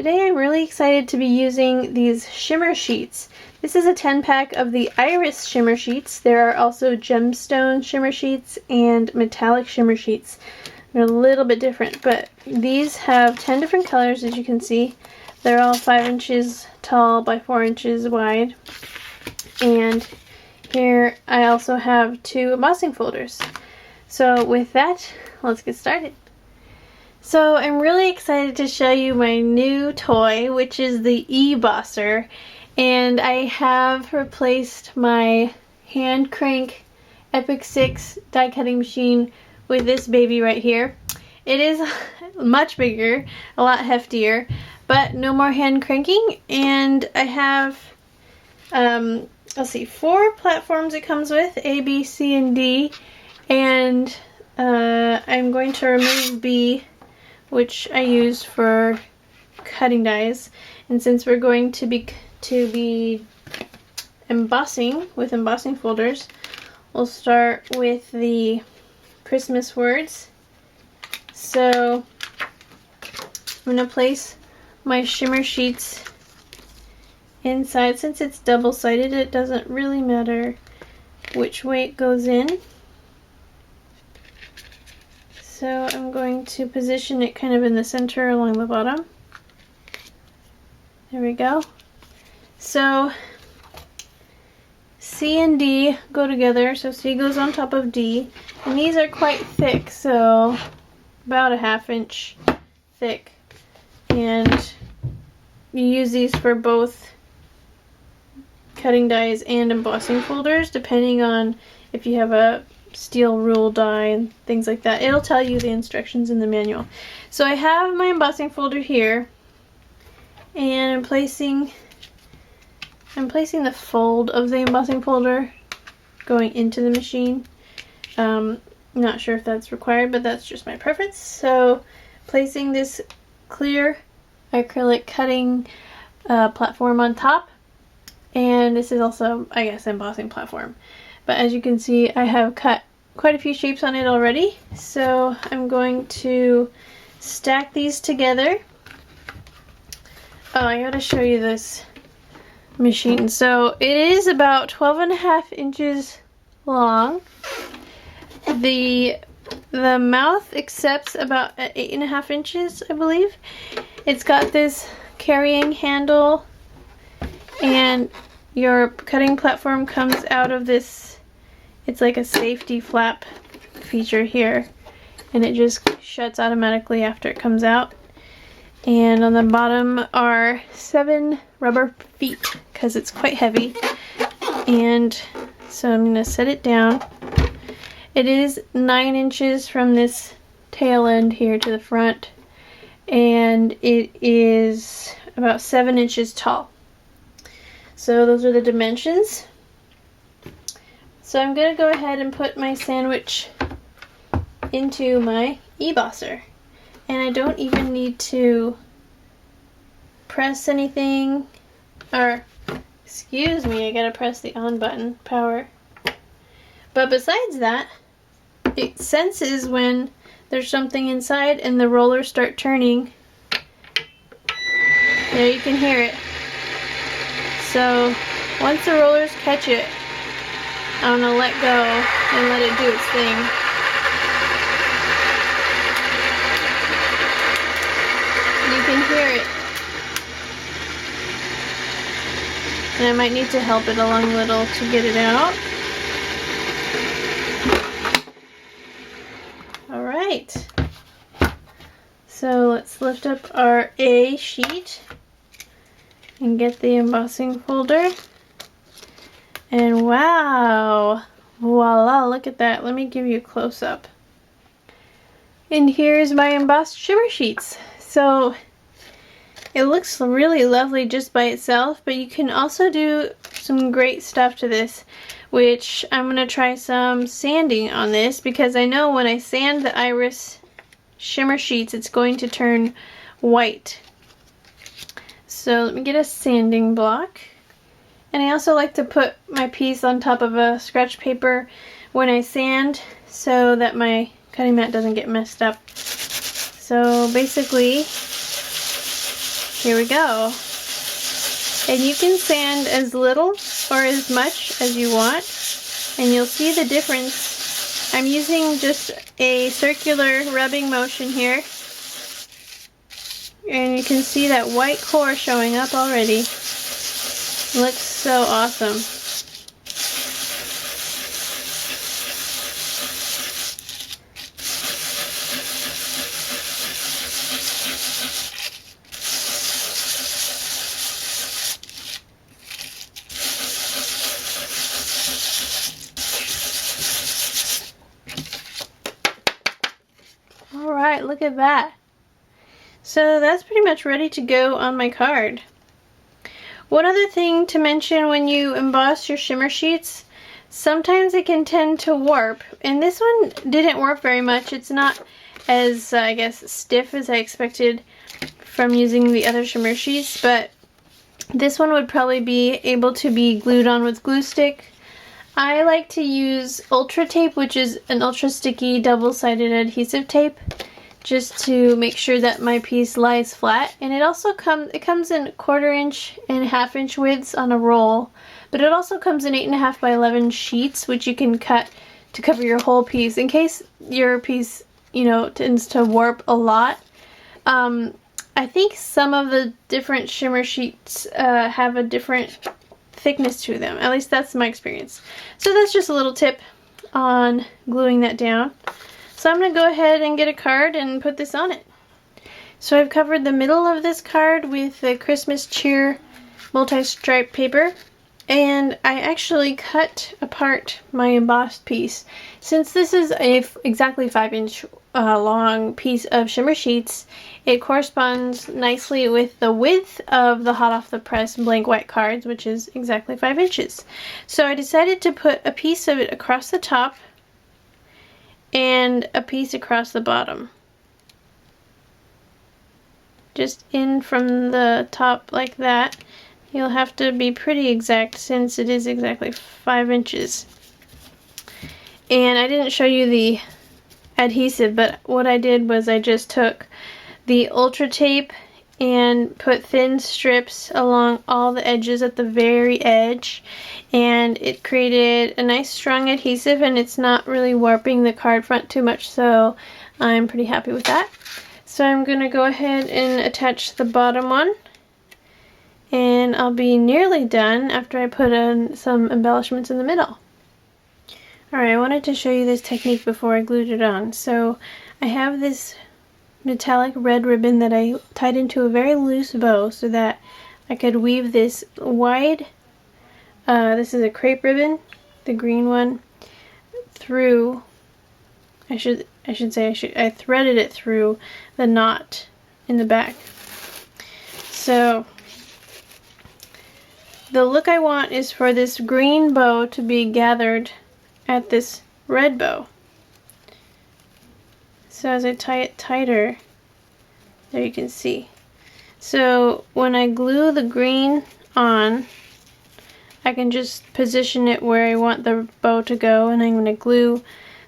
Today I'm really excited to be using these Shimmer Sheetz. This is a 10-pack of the Iris Shimmer Sheetz. There are also Gemstone Shimmer Sheetz and Metallic Shimmer Sheetz. They're a little bit different, but these have 10 different colors, as you can see. They're all 5 inches tall by 4 inches wide. And here I also have 2 embossing folders. So with that, let's get started. So I'm really excited to show you my new toy, which is the Embosser. And I have replaced my hand crank Epic 6 die cutting machine with this baby right here. It is much bigger, a lot heftier, but no more hand cranking. And I have, let's see, 4 platforms it comes with, A, B, C, and D. And I'm going to remove B, which I use for cutting dies. And since we're going to be embossing with embossing folders, we'll start with the Christmas words. So I'm going to place my Shimmer Sheetz inside. Since it's double-sided, it doesn't really matter which way it goes in. So I'm going to position it kind of in the center along the bottom. There we go. So C and D go together, so C goes on top of D. And these are quite thick, so about a 1/2 inch thick. And you use these for both cutting dies and embossing folders, depending on if you have a steel rule die and things like that. It'll tell you the instructions in the manual. So I have my embossing folder here, and I'm placing the fold of the embossing folder going into the machine. Not sure if that's required, but that's just my preference. So placing this clear acrylic cutting platform on top, and this is also, I guess, embossing platform. But as you can see, I have cut quite a few shapes on it already. So I'm going to stack these together. Oh, I gotta show you this machine. So it is about 12.5 inches long. The mouth accepts about 8.5 inches, I believe. It's got this carrying handle, and your cutting platform comes out of this. It's like a safety flap feature here, and it just shuts automatically after it comes out. And on the bottom are 7 rubber feet because it's quite heavy. And so I'm going to set it down. It is 9 inches from this tail end here to the front, and it is about 7 inches tall. So those are the dimensions. So I'm going to go ahead and put my sandwich into my Embosser. And I don't even need to press anything, or excuse me, I gotta press the on button, power. But besides that, it senses when there's something inside and the rollers start turning. There, you can hear it. So once the rollers catch it, I'm gonna let go and let it do its thing. You can hear it. And I might need to help it along a little to get it out. Alright. So let's lift up our A sheet and get the embossing folder. And wow! Voila, look at that. Let me give you a close-up. And here's my embossed Shimmer Sheetz. So it looks really lovely just by itself, but you can also do some great stuff to this, which I'm going to try some sanding on this, because I know when I sand the Iris Shimmer Sheetz, it's going to turn white. So let me get a sanding block. And I also like to put my piece on top of a scratch paper when I sand, so that my cutting mat doesn't get messed up. So basically, Here we go. And you can sand as little or as much as you want, and you'll see the difference. I'm using just a circular rubbing motion here, and you can see that white core showing up already. It looks so awesome. Alright, look at that. So that's pretty much ready to go on my card. One other thing to mention when you emboss your shimmer sheets, sometimes it can tend to warp, and this one didn't warp very much. It's not as, I guess, stiff as I expected from using the other shimmer sheets, but this one would probably be able to be glued on with glue stick. I like to use Ultra Tape, which is an ultra sticky double-sided adhesive tape, just to make sure that my piece lies flat. And it also comes in 1/4 inch and 1/2 inch widths on a roll, but it also comes in 8.5 by 11 sheets, which you can cut to cover your whole piece in case your piece, you know, tends to warp a lot. I think some of the different shimmer sheets have a different thickness to them. At least that's my experience. So that's just a little tip on gluing that down. So I'm going to go ahead and get a card and put this on it. So I've covered the middle of this card with the Christmas cheer multi-stripe paper, and I actually cut apart my embossed piece. Since this is a exactly 5-inch long piece of shimmer sheets, it corresponds nicely with the width of the hot off the press blank white cards, which is exactly 5 inches. So I decided to put a piece of it across the top and a piece across the bottom. Just in from the top like that. You'll have to be pretty exact since it is exactly 5 inches. And I didn't show you the adhesive, but what I did was I just took the Ultra Tape and put thin strips along all the edges at the very edge, and it created a nice strong adhesive, and it's not really warping the card front too much, so I'm pretty happy with that. So I'm going to go ahead and attach the bottom one, and I'll be nearly done after I put in some embellishments in the middle. Alright, I wanted to show you this technique before I glued it on. So I have this metallic red ribbon that I tied into a very loose bow so that I could weave this wide, this is a crepe ribbon, the green one, through, I threaded it through the knot in the back. So the look I want is for this green bow to be gathered at this red bow. So as I tie it tighter, there you can see. So when I glue the green on, I can just position it where I want the bow to go, and I'm going to glue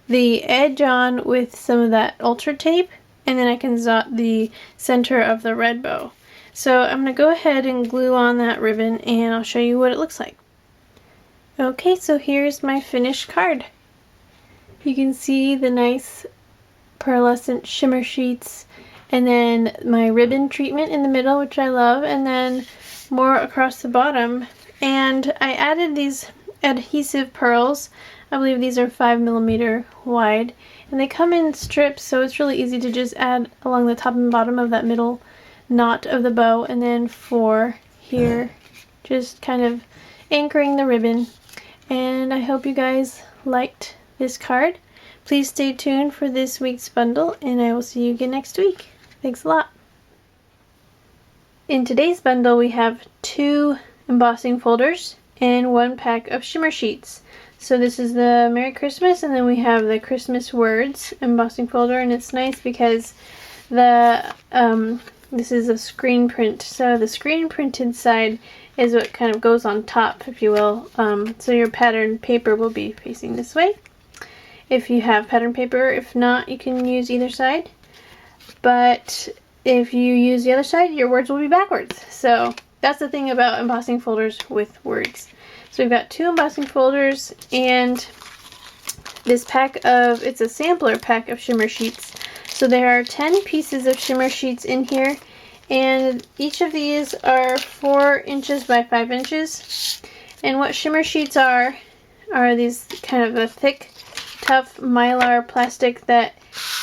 the edge on with some of that Ultra Tape, and then I can dot the center of the red bow. So I'm going to go ahead and glue on that ribbon, and I'll show you what it looks like. Okay, so here's my finished card. You can see the nice pearlescent shimmer sheets, and then my ribbon treatment in the middle, which I love, and then more across the bottom. And I added these adhesive pearls. I believe these are 5mm wide, and they come in strips, so it's really easy to just add along the top and bottom of that middle knot of the bow, and then for here, just kind of anchoring the ribbon. And I hope you guys liked this card. Please stay tuned for this week's bundle, and I will see you again next week. Thanks a lot. In today's bundle, we have 2 embossing folders and 1 pack of shimmer sheets. So this is the Merry Christmas, and then we have the Christmas Words embossing folder, and it's nice because the this is a screen print. So the screen printed side is what kind of goes on top, if you will. So your pattern paper will be facing this way, if you have pattern paper. If not, you can use either side. But if you use the other side, your words will be backwards. So that's the thing about embossing folders with words. So we've got 2 embossing folders and this pack of, it's a sampler pack of Shimmer Sheetz. So there are 10 pieces of Shimmer Sheetz in here, and each of these are 4 inches by 5 inches. And what Shimmer Sheetz are these kind of a thick, tough mylar plastic that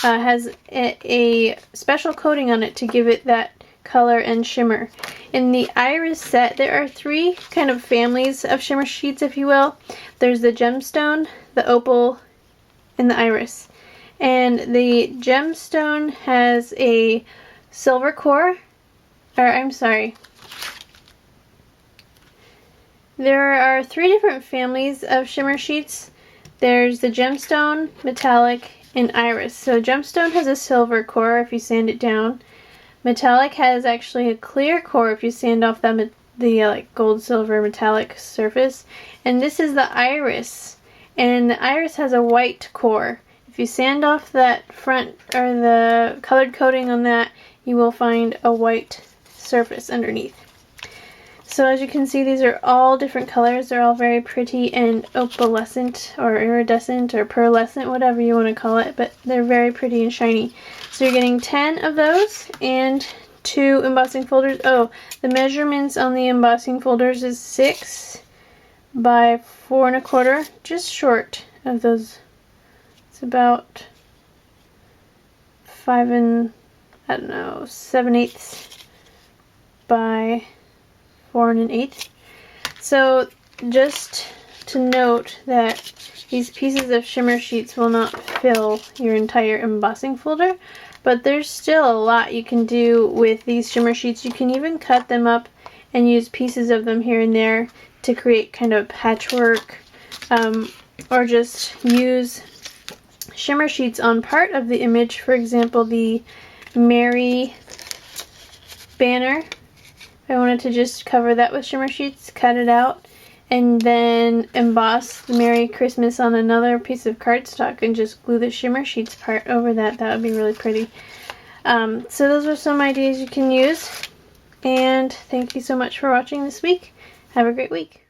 has a special coating on it to give it that color and shimmer. In the Iris set, there are 3 kind of families of Shimmer Sheetz, if you will. There's the Gemstone, the Opal, and the Iris. And the Gemstone has a silver core, or I'm sorry. There are 3 different families of Shimmer Sheetz. There's the Gemstone, Metallic, and Iris. So Gemstone has a silver core if you sand it down. Metallic has actually a clear core if you sand off the like gold, silver, metallic surface. And this is the Iris. And the Iris has a white core. If you sand off that front, or the colored coating on that, you will find a white surface underneath. So as you can see, these are all different colors. They're all very pretty and opalescent or iridescent or pearlescent, whatever you want to call it, but they're very pretty and shiny. So you're getting 10 of those and 2 embossing folders. Oh, the measurements on the embossing folders is 6 by 4 1/4, just short of those. It's about 5 and, I don't know, 7/8 by 4 1/8. So just to note that these pieces of Shimmer Sheetz will not fill your entire embossing folder, but there's still a lot you can do with these Shimmer Sheetz. You can even cut them up and use pieces of them here and there to create kind of patchwork, or just use Shimmer Sheetz on part of the image. For example, the Mary banner. I wanted to just cover that with Shimmer Sheetz, cut it out, and then emboss the Merry Christmas on another piece of cardstock and just glue the Shimmer Sheetz part over that. That would be really pretty. So those are some ideas you can use, and thank you so much for watching this week. Have a great week.